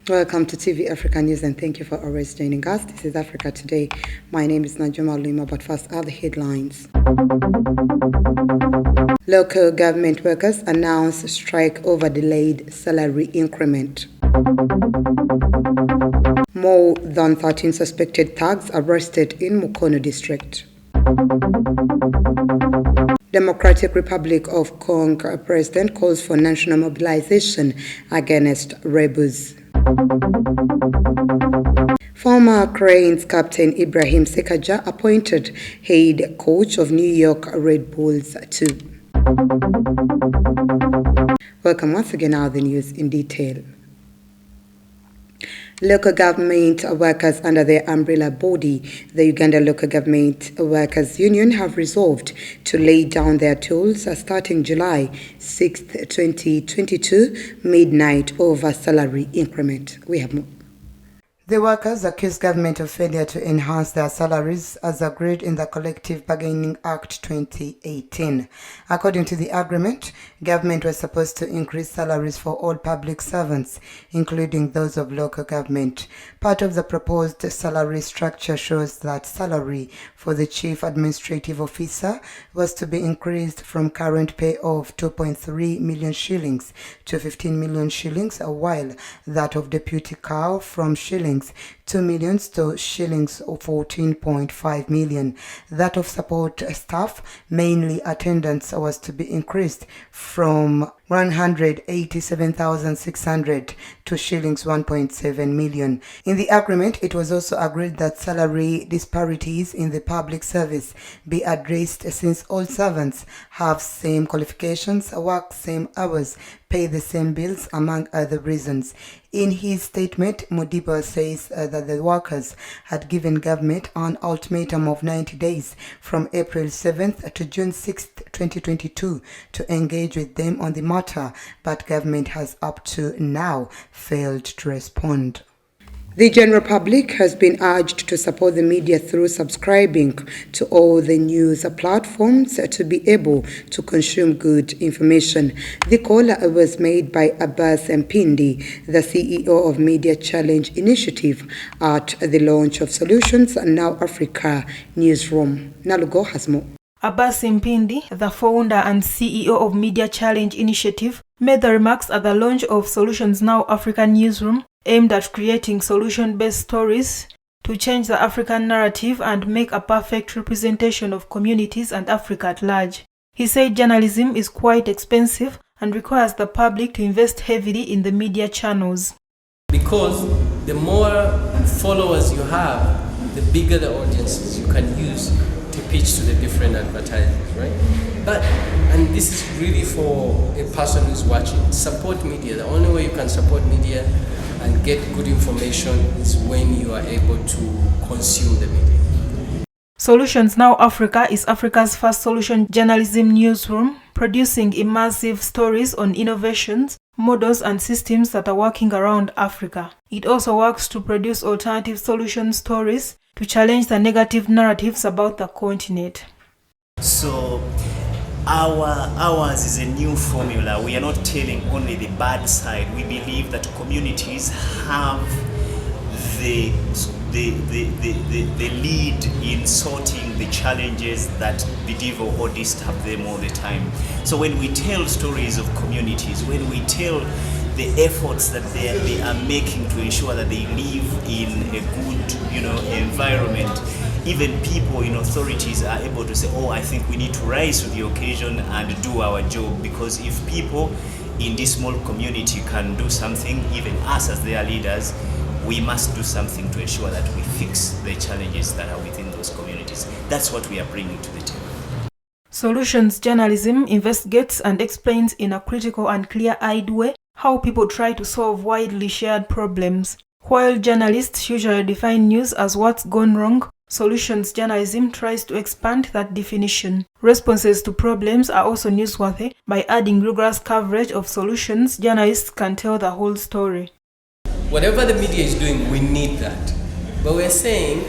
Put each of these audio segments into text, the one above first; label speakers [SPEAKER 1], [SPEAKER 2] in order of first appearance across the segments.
[SPEAKER 1] Welcome to TV Africa News and thank you for always joining us. This is Africa Today. My name is Najuma Lima, but first are the headlines. Local government workers announce strike over delayed salary increment. More than 13 suspected thugs arrested in Mukono district. Democratic Republic of Congo president calls for national mobilization against rebels. Former Cranes captain Ibrahim Sekaja appointed head coach of New York Red Bulls too. Welcome once again, now the news in detail. Local government workers under their umbrella body, the Uganda Local Government Workers Union, have resolved to lay down their tools starting July 6, 2022, midnight over salary increment. We have more. The workers accused government of failure to enhance their salaries as agreed in the Collective Bargaining Act 2018. According to the agreement, government was supposed to increase salaries for all public servants, including those of local government. Part of the proposed salary structure shows that salary for the chief administrative officer was to be increased from current pay of 2.3 million shillings to 15 million shillings, while that of deputy cow from shillings 2 million to shillings 14.5 million. That of support staff, mainly attendants, was to be increased from 187,600 to shillings 1.7 million. In the agreement, it was also agreed that salary disparities in the public service be addressed since all servants have same qualifications, work same hours, pay the same bills, among other reasons. In his statement, Modibo says that the workers had given government an ultimatum of 90 days from April 7th to June 6th, 2022 to engage with them on the matter, but government has up to now failed to respond. The general public has been urged to support the media through subscribing to all the news platforms to be able to consume good information. The call was made by Abbas Mpindi, the CEO of Media Challenge Initiative, at the launch of Solutions Now Africa Newsroom. Nalugo has more.
[SPEAKER 2] Abbas Mpindi, the founder and CEO of Media Challenge Initiative, made the remarks at the launch of Solutions Now Africa Newsroom, aimed at creating solution-based stories to change the African narrative and make a perfect representation of communities and Africa at large. He said journalism is quite expensive and requires the public to invest heavily in the media channels.
[SPEAKER 3] Because the more followers you have, the bigger the audiences you can use to pitch to the different advertisers, right? And this is really for a person who's watching. Support media. The only way you can support media and get good information is when you are able to consume the media.
[SPEAKER 2] Solutions Now Africa is Africa's first solution journalism newsroom, producing immersive stories on innovations, models and systems that are working around Africa. It also works to produce alternative solution stories to challenge the negative narratives about the continent.
[SPEAKER 4] So ours is a new formula. We are not telling only the bad side. We believe that communities have the lead in sorting the challenges that bedevil or disturb them all the time. So when we tell stories of communities, when we tell the efforts that they are making to ensure that they live in a good, environment, even people in authorities are able to say, oh, I think we need to rise to the occasion and do our job. Because if people in this small community can do something, even us as their leaders, we must do something to ensure that we fix the challenges that are within those communities. That's what we are bringing to the table.
[SPEAKER 2] Solutions journalism investigates and explains in a critical and clear-eyed way how people try to solve widely shared problems. While journalists usually define news as what's gone wrong, solutions journalism tries to expand that definition. Responses to problems are also newsworthy. By adding rigorous coverage of solutions, journalists can tell the whole story.
[SPEAKER 3] Whatever the media is doing, we need that. But we're saying,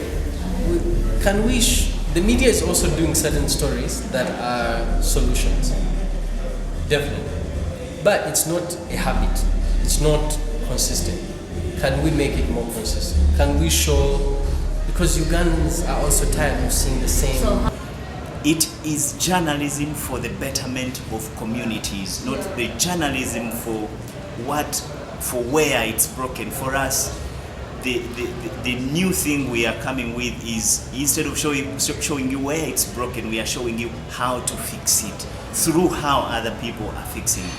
[SPEAKER 3] the media is also doing certain stories that are solutions. Definitely. But it's not a habit. It's not consistent. can we make it more consistent? Can we show, because Ugandans are also tired of seeing the same.
[SPEAKER 4] It is journalism for the betterment of communities, not the journalism for where it's broken. For us, the new thing we are coming with is, instead of showing you where it's broken, we are showing you how to fix it through how other people are fixing it.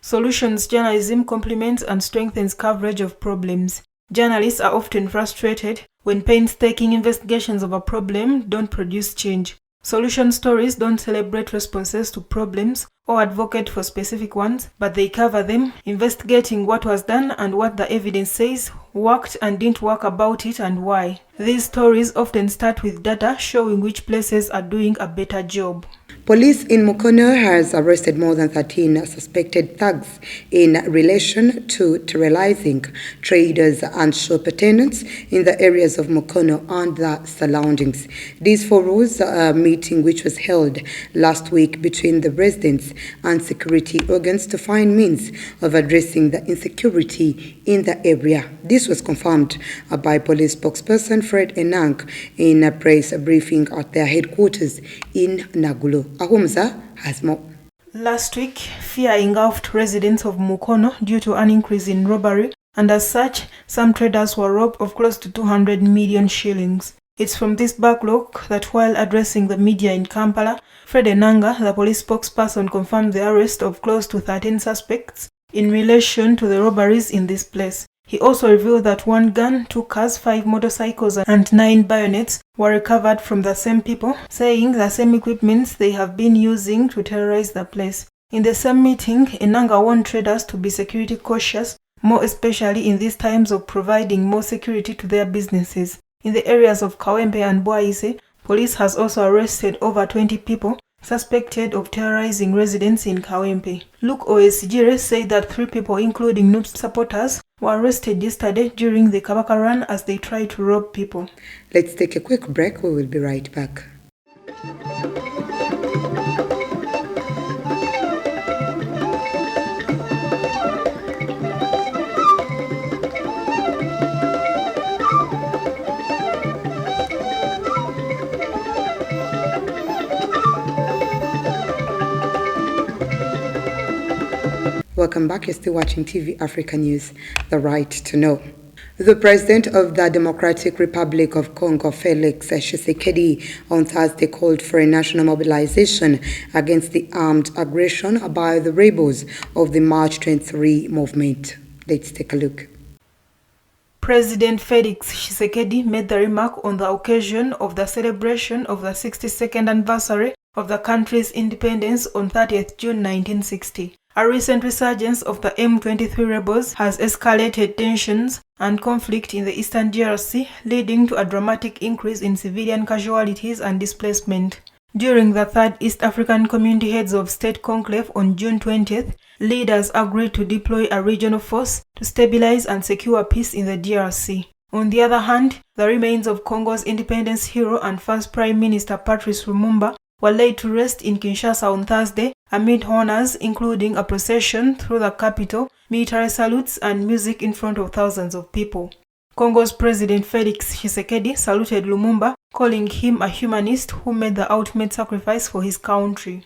[SPEAKER 2] Solutions journalism complements and strengthens coverage of problems. Journalists are often frustrated when painstaking investigations of a problem don't produce change. Solution stories don't celebrate responses to problems or advocate for specific ones, but they cover them, investigating what was done and what the evidence says worked and didn't work about it and why. These stories often start with data showing which places are doing a better job.
[SPEAKER 1] Police in Mukono has arrested more than 13 suspected thugs in relation to terrorizing traders and shop attendants in the areas of Mukono and the surroundings. This follows a meeting which was held last week between the residents and security organs to find means of addressing the insecurity in the area. This was confirmed by police spokesperson Fred Enang in a press briefing at their headquarters in Nagulo. Ahumza has more.
[SPEAKER 2] Last week, fear engulfed residents of Mukono due to an increase in robbery, and as such, some traders were robbed of close to 200 million shillings. It's from this backlog that while addressing the media in Kampala, Fred Enanga, the police spokesperson, confirmed the arrest of close to 13 suspects in relation to the robberies in this place. He also revealed that 1 gun, 2 cars, 5 motorcycles and 9 bayonets were recovered from the same people, saying the same equipments they have been using to terrorize the place. In the same meeting, Enanga warned traders to be security cautious, more especially in these times of providing more security to their businesses. In the areas of Kawempe and Bwaise, police has also arrested over 20 people suspected of terrorizing residents in Kawempe. Luke Oesigire said that 3 people, including NUP supporters, were arrested yesterday during the Kabaka run as they tried to rob people.
[SPEAKER 1] Let's take a quick break. We will be right back. Welcome back. You're still watching TV Africa News, the right to know. The President of the Democratic Republic of Congo, Felix Tshisekedi, on Thursday called for a national mobilization against the armed aggression by the rebels of the March 23 movement. Let's take a look.
[SPEAKER 2] President Felix Tshisekedi made the remark on the occasion of the celebration of the 62nd anniversary of the country's independence on 30th June 1960. A recent resurgence of the M23 rebels has escalated tensions and conflict in the eastern DRC, leading to a dramatic increase in civilian casualties and displacement. During the third East African Community Heads of State conclave on June 20th, leaders agreed to deploy a regional force to stabilize and secure peace in the DRC. On the other hand, the remains of Congo's independence hero and first Prime Minister Patrice Lumumba were laid to rest in Kinshasa on Thursday amid honors including a procession through the capital, military salutes and music in front of thousands of people. Congo's President Felix Tshisekedi saluted Lumumba, calling him a humanist who made the ultimate sacrifice for his country.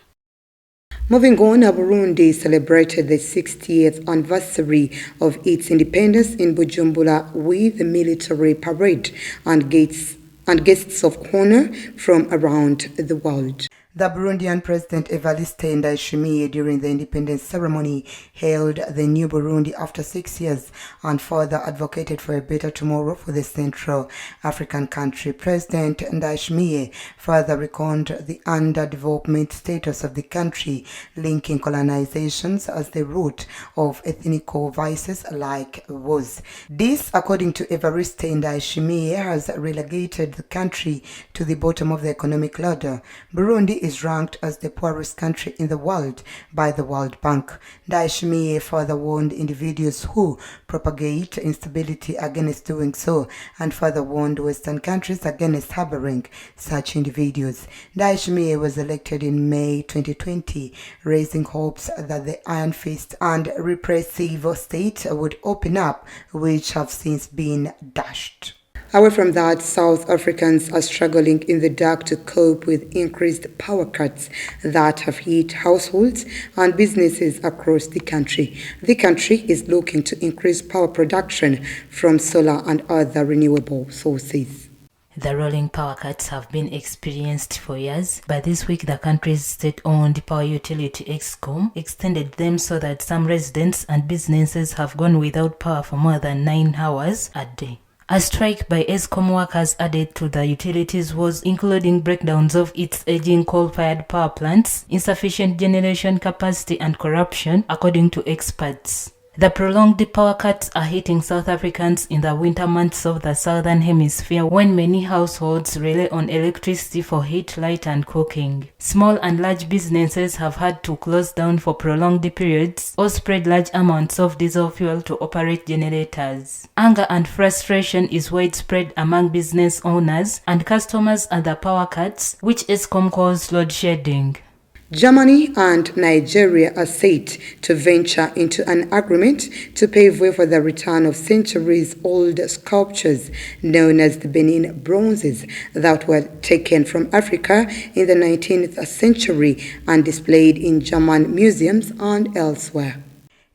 [SPEAKER 1] Moving on, Burundi celebrated the 60th anniversary of its independence in Bujumbura with a military parade and guests of honor from around the world. The Burundian President Evariste Ndayishimiye during the independence ceremony hailed the new Burundi after 6 years and further advocated for a better tomorrow for the Central African country. President Ndayishimiye further reckoned the underdevelopment status of the country, linking colonizations as the root of ethnical vices like wars. This, according to Evariste Ndayishimiye, has relegated the country to the bottom of the economic ladder. Burundi is ranked as the poorest country in the world by the World Bank. Ndayishimiye further warned individuals who propagate instability against doing so, and further warned Western countries against harboring such individuals. Ndayishimiye was elected in May 2020, raising hopes that the iron fist and repressive state would open up, which have since been dashed. Away from that, South Africans are struggling in the dark to cope with increased power cuts that have hit households and businesses across the country. The country is looking to increase power production from solar and other renewable sources.
[SPEAKER 5] The rolling power cuts have been experienced for years, but this week the country's state-owned power utility Eskom extended them so that some residents and businesses have gone without power for more than 9 hours a day. A strike by Eskom workers added to the utilities woes, including breakdowns of its aging coal-fired power plants, insufficient generation capacity and corruption, according to experts. The prolonged power cuts are hitting South Africans in the winter months of the Southern Hemisphere, when many households rely on electricity for heat, light and cooking. Small and large businesses have had to close down for prolonged periods or spread large amounts of diesel fuel to operate generators. Anger and frustration is widespread among business owners and customers at the power cuts, which Eskom calls load shedding.
[SPEAKER 1] Germany and Nigeria are set to venture into an agreement to pave way for the return of centuries-old sculptures known as the Benin bronzes that were taken from Africa in the 19th century and displayed in German museums and elsewhere.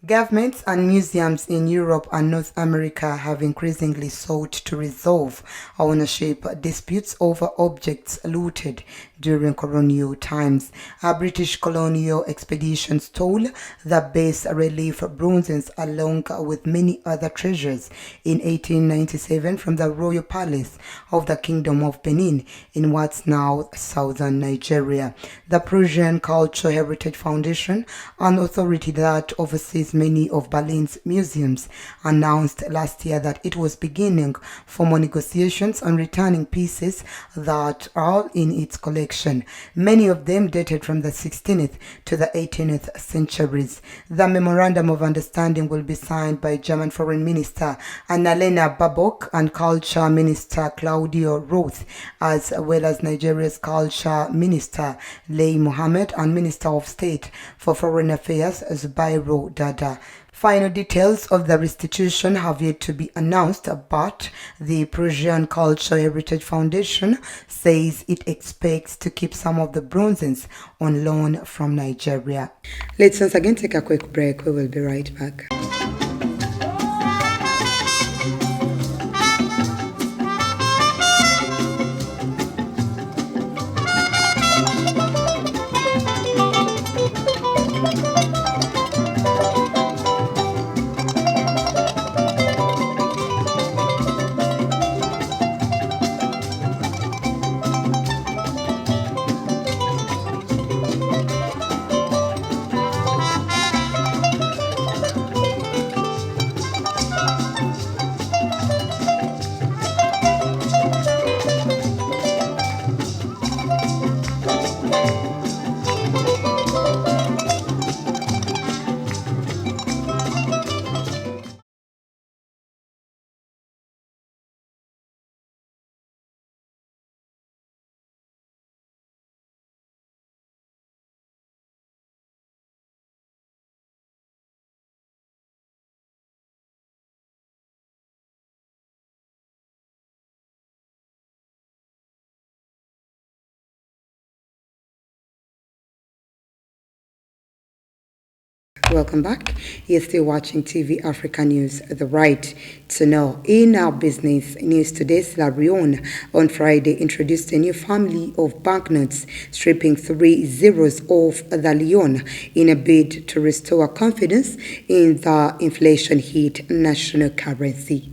[SPEAKER 1] Governments and museums in Europe and North America have increasingly sought to resolve ownership disputes over objects looted during colonial times. British colonial expeditions stole the bas relief bronzes along with many other treasures in 1897 from the royal palace of the Kingdom of Benin in what's now southern Nigeria. The Prussian Cultural Heritage Foundation, an authority that oversees many of Berlin's museums, announced last year that it was beginning formal negotiations on returning pieces that are in its collection. Many of them dated from the 16th to the 18th centuries. The Memorandum of Understanding will be signed by German Foreign Minister Annalena Baerbock and Culture Minister Claudio Roth, as well as Nigeria's Culture Minister Lai Mohammed and Minister of State for Foreign Affairs Zubairu Dada. Final details of the restitution have yet to be announced, but the Prussian Cultural Heritage Foundation says it expects to keep some of the bronzes on loan from Nigeria. Let's once again take a quick break. We will be right back. Welcome back. You're still watching TV Africa News, the right to know. In our business news today, Sierra Leone on Friday introduced a new family of banknotes, stripping 3 zeros off the leone in a bid to restore confidence in the inflation-hit national currency.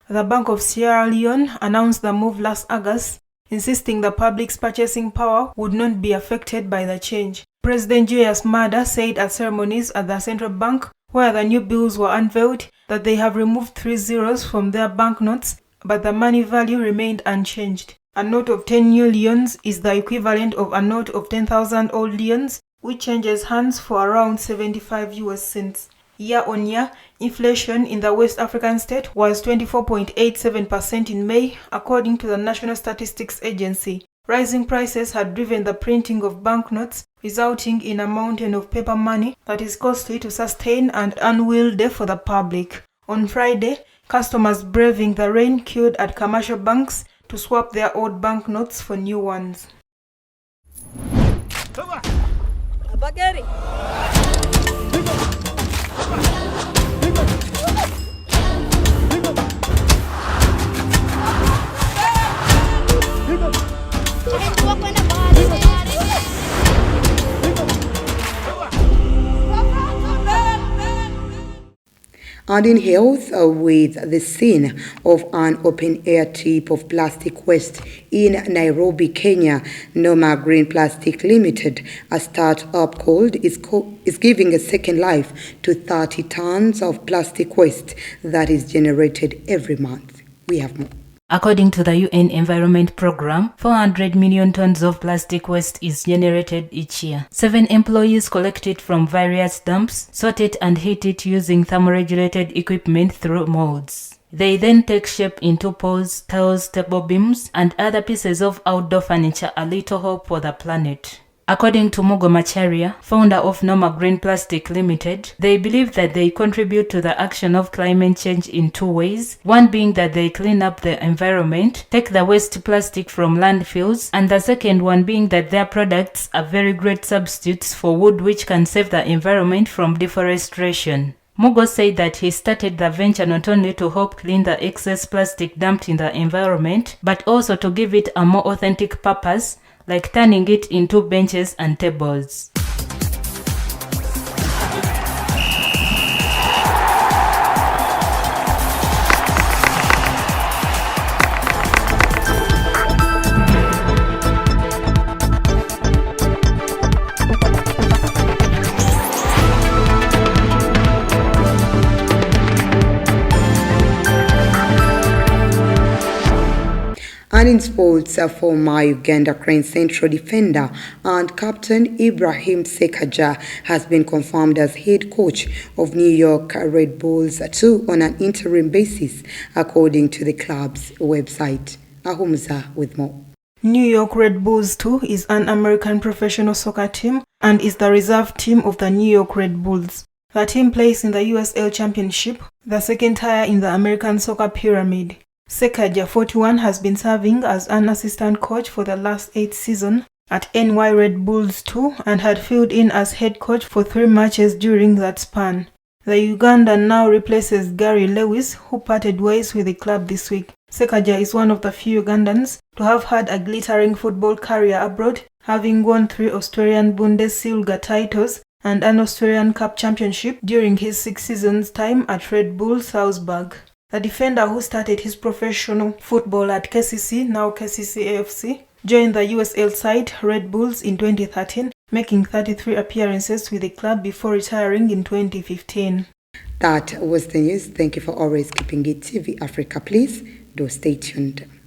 [SPEAKER 2] The Bank of Sierra Leone announced the move last August, insisting the public's purchasing power would not be affected by the change. President Julius Maada said at ceremonies at the central bank, where the new bills were unveiled, that they have removed 3 zeros from their banknotes, but the money value remained unchanged. A note of 10 new leons is the equivalent of a note of 10,000 old leons, which changes hands for around 75 US cents. Year on year, inflation in the West African state was 24.87% in May, according to the National Statistics Agency. Rising prices had driven the printing of banknotes, resulting in a mountain of paper money that is costly to sustain and unwieldy for the public. On Friday, customers braving the rain queued at commercial banks to swap their old banknotes for new ones.
[SPEAKER 1] And in health, with the scene of an open-air tip of plastic waste in Nairobi, Kenya, Noma Green Plastic Limited, a start-up called, is giving a second life to 30 tons of plastic waste that is generated every month. We have more.
[SPEAKER 5] According to the UN Environment Programme, 400 million tons of plastic waste is generated each year. 7 employees collect it from various dumps, sort it and heat it using thermoregulated equipment through molds. They then take shape into poles, tiles, table beams, and other pieces of outdoor furniture, a little hope for the planet. According to Mugo Macharia, founder of Noma Green Plastic Limited, they believe that they contribute to the action of climate change in 2 ways. One being that they clean up the environment, take the waste plastic from landfills, and the second one being that their products are very great substitutes for wood, which can save the environment from deforestation. Mugo said that he started the venture not only to help clean the excess plastic dumped in the environment, but also to give it a more authentic purpose, like turning it into benches and tables.
[SPEAKER 1] And in sports, former Uganda Cranes central defender and captain Ibrahim Sekaja has been confirmed as head coach of New York Red Bulls 2 on an interim basis, according to the club's website. Ahumza with more.
[SPEAKER 2] New York Red Bulls 2 is an American professional soccer team and is the reserve team of the New York Red Bulls. The team plays in the USL Championship, the second tier in the American soccer pyramid. Sekaja, 41, has been serving as an assistant coach for the last 8 seasons at NY Red Bulls 2 and had filled in as head coach for 3 matches during that span. The Ugandan now replaces Gary Lewis, who parted ways with the club this week. Sekaja is one of the few Ugandans to have had a glittering football career abroad, having won 3 Australian Bundesliga titles and an Australian Cup Championship during his 6 seasons time at Red Bull Salzburg. The defender, who started his professional football at KCC, now KCC AFC, joined the USL side Red Bulls in 2013, making 33 appearances with the club before retiring in 2015.
[SPEAKER 1] That was the news. Thank you for always keeping it TV Africa. Please do stay tuned.